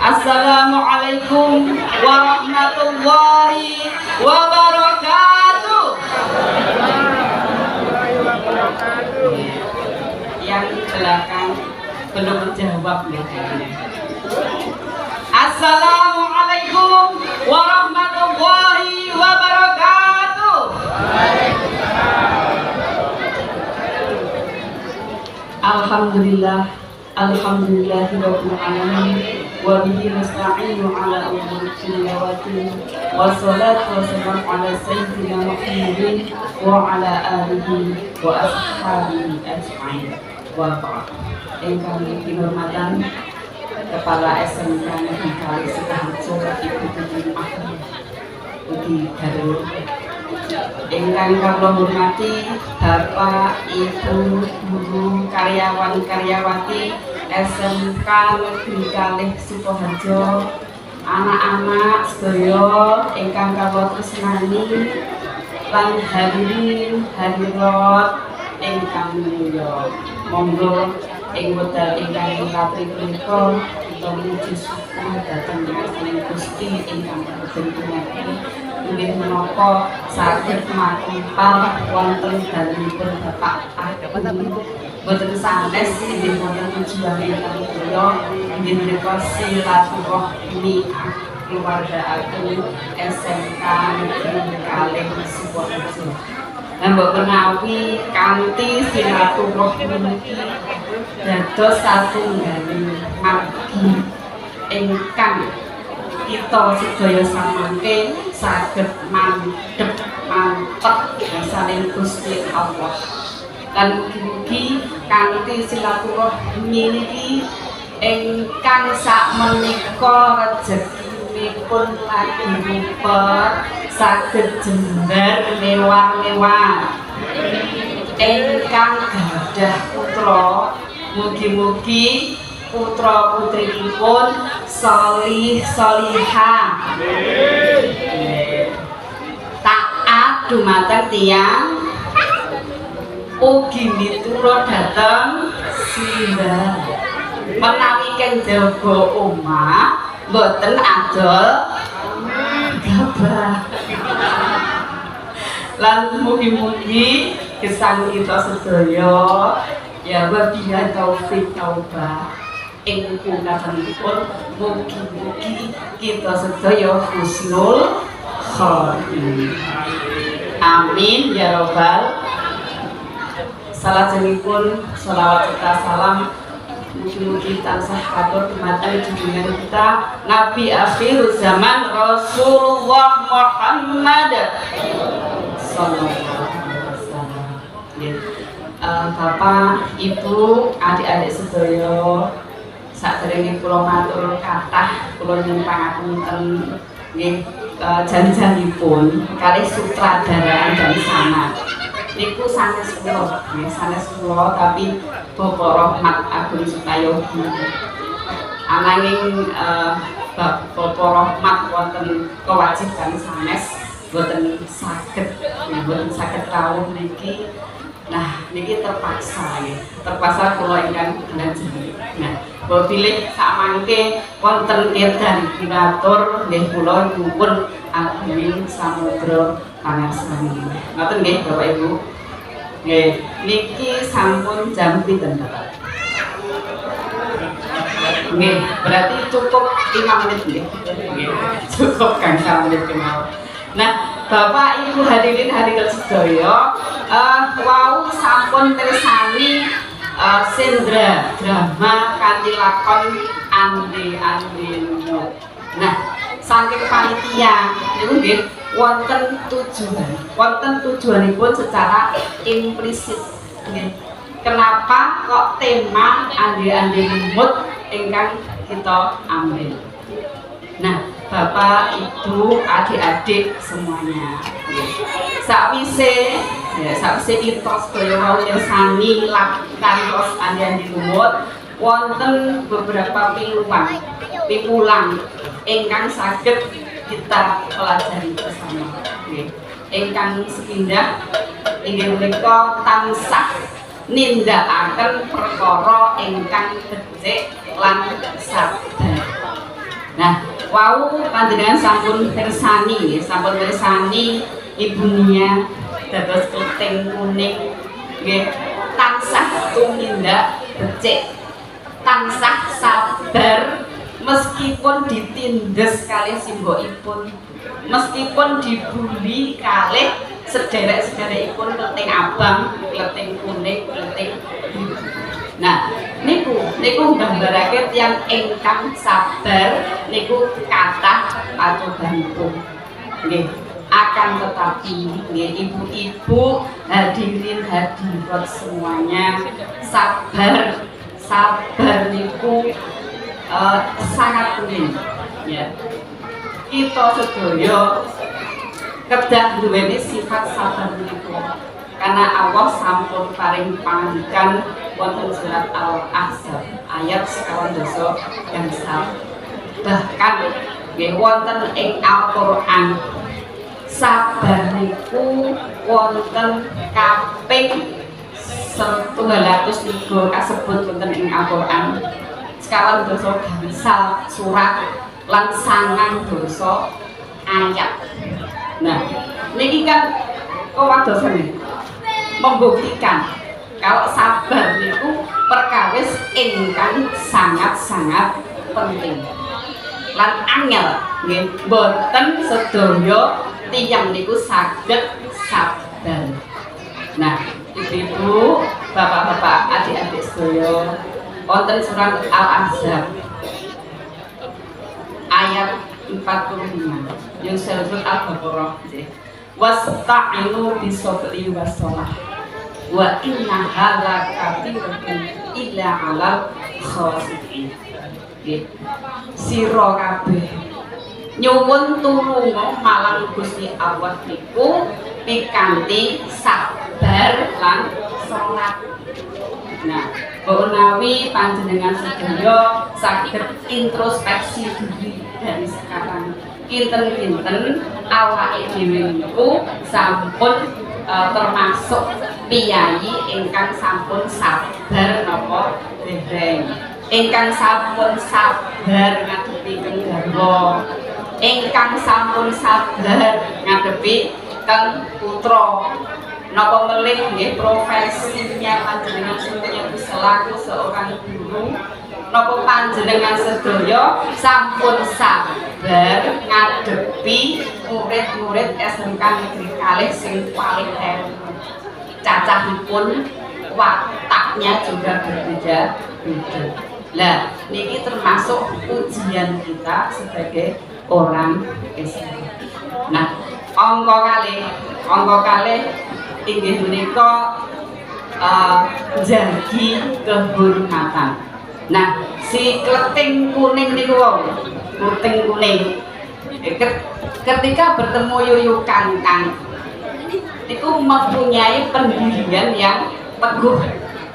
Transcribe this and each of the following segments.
Assalamualaikum warahmatullahi wabarakatuh. Yang belakang belum menjawab nih. Assalamualaikum warahmatullahi wabarakatuh. Alhamdulillah, alhamdulillahirabbil alamin. Wa bihi nasta'inu ala umuri dunya wa din. Wassalatu wassalamu ala sayyidina Muhammadin wa ala alihi wa ashabihi ajma'in. Wa ba'd. Ingkang dihormatan Kepala SMK Negeri Kali Sidoarjo Ibu Tuti Ahmad Budi Darul. Ingkang kula hormati Bapak, Ibu, guru, karyawan-karyawati SMK Negeri Kalih Sidoarjo, anak-anak sedaya ingkang kawula tresnani lan hadirin hadirat ingkang mulya. Monggo ing wekdal ingkang katri punika kita muji syukur dhateng Sang Gusti ingkang kagungan inggih menapa saged makumpal wonten dalemipun Bapak Agung boten sanes inggih wonten tujuan ingkang mulya inggih menika silaturahmi keluarga Agung SMK Negeri Kalih Sidoarjo. Mbok menawi kanthi silaturahmi niki dados satunggaling margi ingkang kita sedaya samangke saged mantep saling Gusti Allah. Lan mugi-mugi kanthi silaturahmi niki ingkang sakmenika rezekinipun lagi rupet saged jembar mewah-mewah. Ingkang gadah putra mugi-mugi putra putrinipun sholih sholihah, taat dumateng tiyang, ugi miturut dhateng simbah. Menawi keng jaga omah mboten adol gabah. Lan mugi-mugi gesang kita sedaya ya wabillahi taufik taubah ing punasanipun mugi-mugi kita sedaya husnul khotimah. Amin ya rabbal. Salajengipun shalawat serta salam mugi-mugi tansah katur dumateng junjungan kita Nabi akhir zaman Rasulullah Muhammad sallallahu alaihi wasallam. Bapak, Ibu, adik-adik sedaya, sakderenge kula matur kathah kula nyempangaken nggih janjanipun kalih sutradaraan dan sanad. Niku sanes kula, nggih sanes kula tapi Bapak Rahmat Agung Sutayogi. Ananging Bapak Rahmat wonten kewajiban sanes boten saged rawuh niki. Nah, niki terpaksa ya. Terpaksa kula ingkang ngajeng. Nah, kula pilih sakmangke wonten edan pinatur nggih kula nyuwun agunging samudra pangarsani. Ngoten nggih Bapak Ibu. Nggih, niki sampun jam pinten Bapak? Nggih, berarti cukup 5 menit nggih. Nggih, cukup gangsal menit kemawon. Nah, Bapak Ibu hadirin hadirat sedaya, wau sampun mirsani sendra drama kanthi lakon Ande-ande Lumut. Nah, saking panitia niku nggih wonten tujuanipun secara implisit nggih. Kenapa kok tema Ande-ande Lumut ingkang kita ambil? Nah, Bapak, Ibu, adik-adik semuanya. Sakwise kita sedaya wau mirsani kantos Ande-ande Lumut, wonten beberapa piwulang ingkang saged kita pelajari bersama. Ingkang sepindah inggih menika tansah nindakaken perkara ingkang becik lan sabar. Nah, wau panjenengan sampun mirsani, sampun mirsani Ibu Nia dados kleting kuning nggih tansah tumindak becik, tansah sabar meskipun ditindes kalih simbokipun, meskipun dibuli kalih sederek-sederekipun kleting abang, kleting kuning, kleting biru. Nah, niku nggambarake tiyang ingkang sabar niku kathah patuhanipun. Nggih, akan tetapi nggih ibu-ibu hadirin hadirat semuanya, sabar niku sangat penting ya. Kita sedaya kedah duweni sifat sabar niku. Karena Allah sampun paring pangandikan wonten surat Al-Ahzab ayat 12 gangsal. Bahkan nggih wonten ing Al-Qur'an sabar niku wonten kaping 103 kasebut wonten ing Al-Qur'an. 12 gangsal surat lan 9 ayat. Nah, niki kan kawadosan membuktikan kalau sabar itu perkawis ingkang sangat-sangat penting lan angel nggih boten sedaya tiyang niku saged sabar. Nah, ibu-ibu, bapak-bapak, adik-adik sedaya wonten surat Al-Ahzab ayat 45 yang surat Al-Baqarah wasta'inu bisabri wassalah wa innaha lakabiratun illa 'alal khashi'in. Sira kabeh nyuwun tulunga marang Gusti Allah niku pikanthi sabar lan salat. Nah, menawi panjenengan sedaya saged introspeksi diri dari sekarang, kinten-kinten awake dhewe niku sampun termasuk piyayi ingkang sampun sabar napa dereng, ingkang sampun sabar ngadepi kang garwa, ingkang sampun sabar ngadepi kang putra napa melih nggih profesinya panjenengan sedaya selaku seorang guru, napa panjenengan sedaya sampun sabar ngadepi murid-murid SMK Negeri Kalih sing paling hebat. Cacahipun wataknya juga berbeda-beda. Lah, niki termasuk ujian kita sebagai orang Islam. Nah, angka kalih inggih menika jagi kehormatan. Nah, si kleting kuning niku wau, kleting kuning. Ketika bertemu Yuyu Kangkang, itu mempunyai pendirian yang teguh,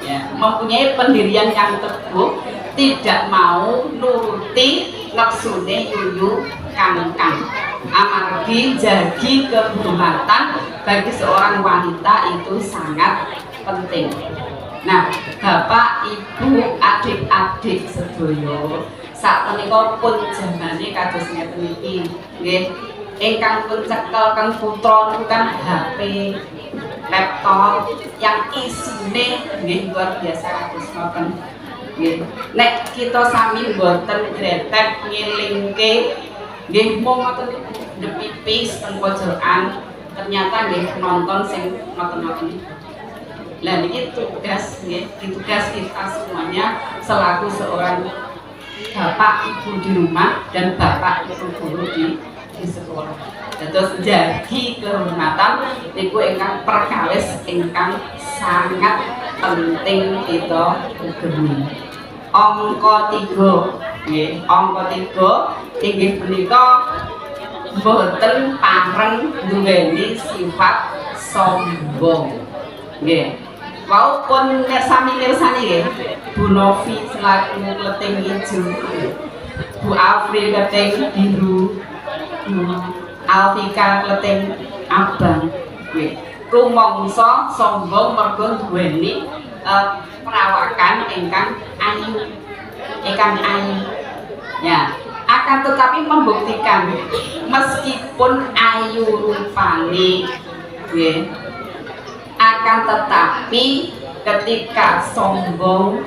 ya, mempunyai pendirian yang teguh, tidak mau nuruti nafsune Yuyu Kangkang. Amargi jagi kehormatan bagi seorang wanita itu sangat penting. Nah, Bapak, Ibu, adik-adik sedaya, sapunika pun jamane kados ngeten iki, nggih. Ingkang pun cekel kang putra niku kan HP, laptop yang isine nggih luar biasa kados ngoten. Nggih. Nek kita sami mboten gretek ngilingke nggih mung ngoten depipis teng pojokan, ternyata nggih nonton sing ngoten-ngoten. Lah niki tugas nggih, tugas kita semuanya selaku seorang bapak ibu di rumah dan bapak ibu guru di sekolah. Terus jagi kehormatan niku ingkang perkawis ingkang sangat penting kita ugemi. Angka 3 nggih, angka 3 inggih punika boten pareng duweni sifat sombong. Nggih. Wau pun mirsani nggih. Bu Novi selaku kleting ijo, Bu Afri kleting biru, Bu Alfika kleting abang. Nggih. Rumangsa sombong mergo duweni perawakan ingkang ayu. Ya, akan tetapi membuktikan meskipun ayu rupane nggih, akan tetapi ketika sombong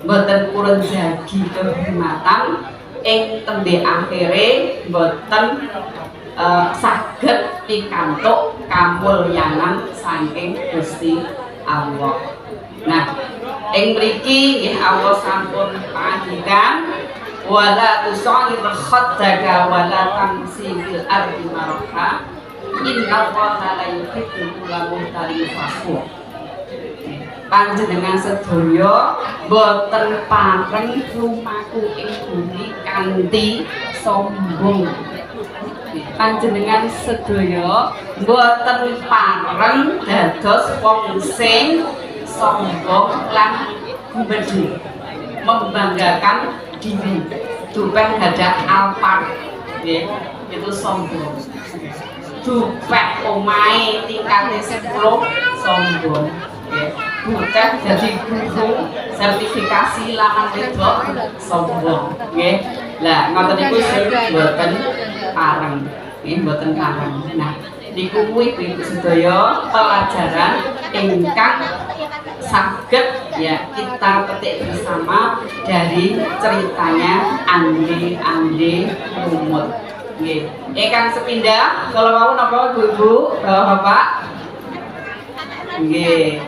mboten purun jagi kehormatan ing tembe akhire mboten saged pikantuk kamulyanan saking Gusti Allah. Nah, ing mriki nggih Allah sampun pangandikan wala tusawir khaddaka wala tamsi fil ardi maraha innallaha la yuhibbul muhtalin fakhur. Panjenengan sedaya boten pareng lumaku ing bumi kanthi sombong. Panjenengan sedaya boten pareng dados wong sing sombong lan gumedhe, membanggakan diri, dupeh dadak alpar, nggih, itu sombong. Dupeh omahe tingkate 10 sombong. Bukan jadi guru sertifikasi laman wedok sombong nggih. Lah ngoten niku sing mboten pareng, nggih mboten pareng. Nah, niku kuwi Ibu sedaya pelajaran ingkang saged ya kita petik bersama dari ceritanya Ande Lumut. Nggih. Ingkang sepindah kalau mau napa Bu, Bapak? Nggih.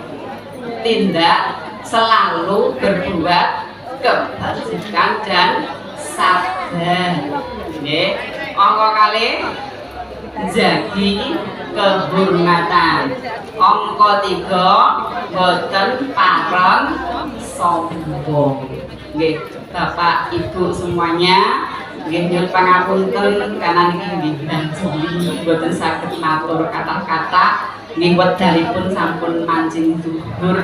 Tindak selalu berbuat kebajikan dan sabar. Nggih. Angka kalih jagi kehormatan. Angka 3 boten pareng sombong. Nggih, Bapak Ibu semuanya nggih nyuwun pangapunten karena niki nggih boten saged matur kata-kata. Nggih wekdalipun sampun mancing dhuwur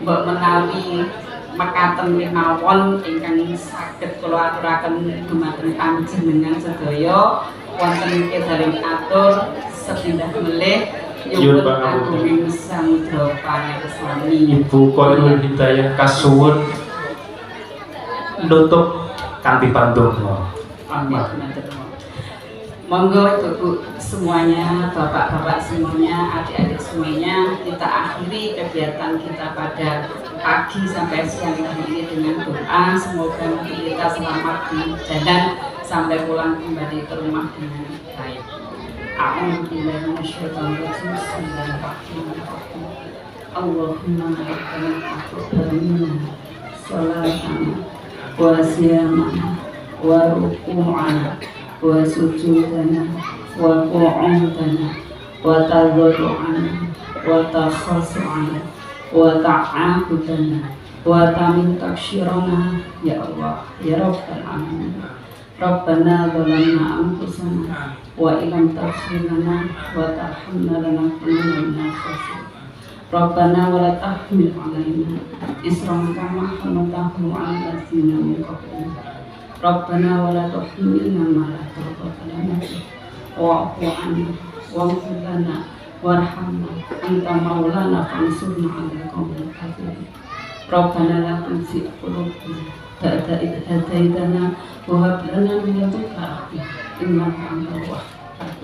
mbok menawi mekaten kemawon ingkang saged kula aturaken dumateng panjenengan sedaya wonten kedaring atur sepindah melih nyuwun pangapunten samudra pangersani. Ibu Qairul Hidayah kasuwun nutup kanthi pandonga. Amin. Monggo Ibu semuanya, Bapak-bapak semuanya, adik-adik semuanya, kita akhiri kegiatan kita pada pagi sampai siang hari ini dengan doa semoga kita selamat di jalan sampai pulang kembali ke rumah dengan baik. A'udzubillahi minasyaitonir rajim. Bismillahirrahmanirrahim. Allahumma taqabbal minna salatana wa siyamana wa ruku'ana wa sujudana wa qu'udana wa tadarru'ana wa takhassu'ana wa ta'abudana wa tamin taksyirana ya Allah ya Rabbal Alamin. Rabbana zalamna anfusana wa illam taghfir lana wa tarhamna lanakunanna minal khasirin. Rabbana wa la tahmil 'alaina isran kama hamaltahu 'alal ladzina min qablina. Rabbana wa la tuhammilna ma la taqata lana wa'fu 'anna waghfir lana warhamna anta maulana fansurna 'alal qawmil kafirin. Rabbana la tuzigh qulubana ba'da idh hadaytana wa hab lana min ladunka rahmah innaka antal wahhab.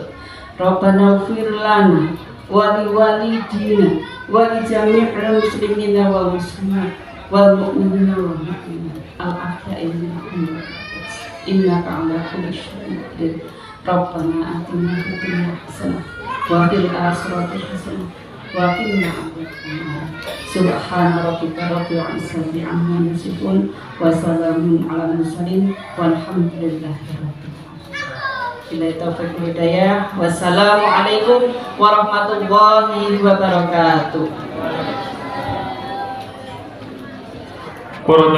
Rabbana ighfir lana wa liwalidina wa li jami'il muslimina wal muslimat wal mu'minina wal mu'minat al-ahya'i minhum innaka 'ala kulli syai'in qadir. Rabbana atina fid dunya hasanah wa fil akhirati hasanah wa qina adzabannar. Subhana rabbika rabbil izzati 'amma yasifun wa salamun 'alal mursalin walhamdulillahi rabbil alamin. Billahi taufiq wal hidayah. Wassalamualaikum warahmatullahi wabarakatuh.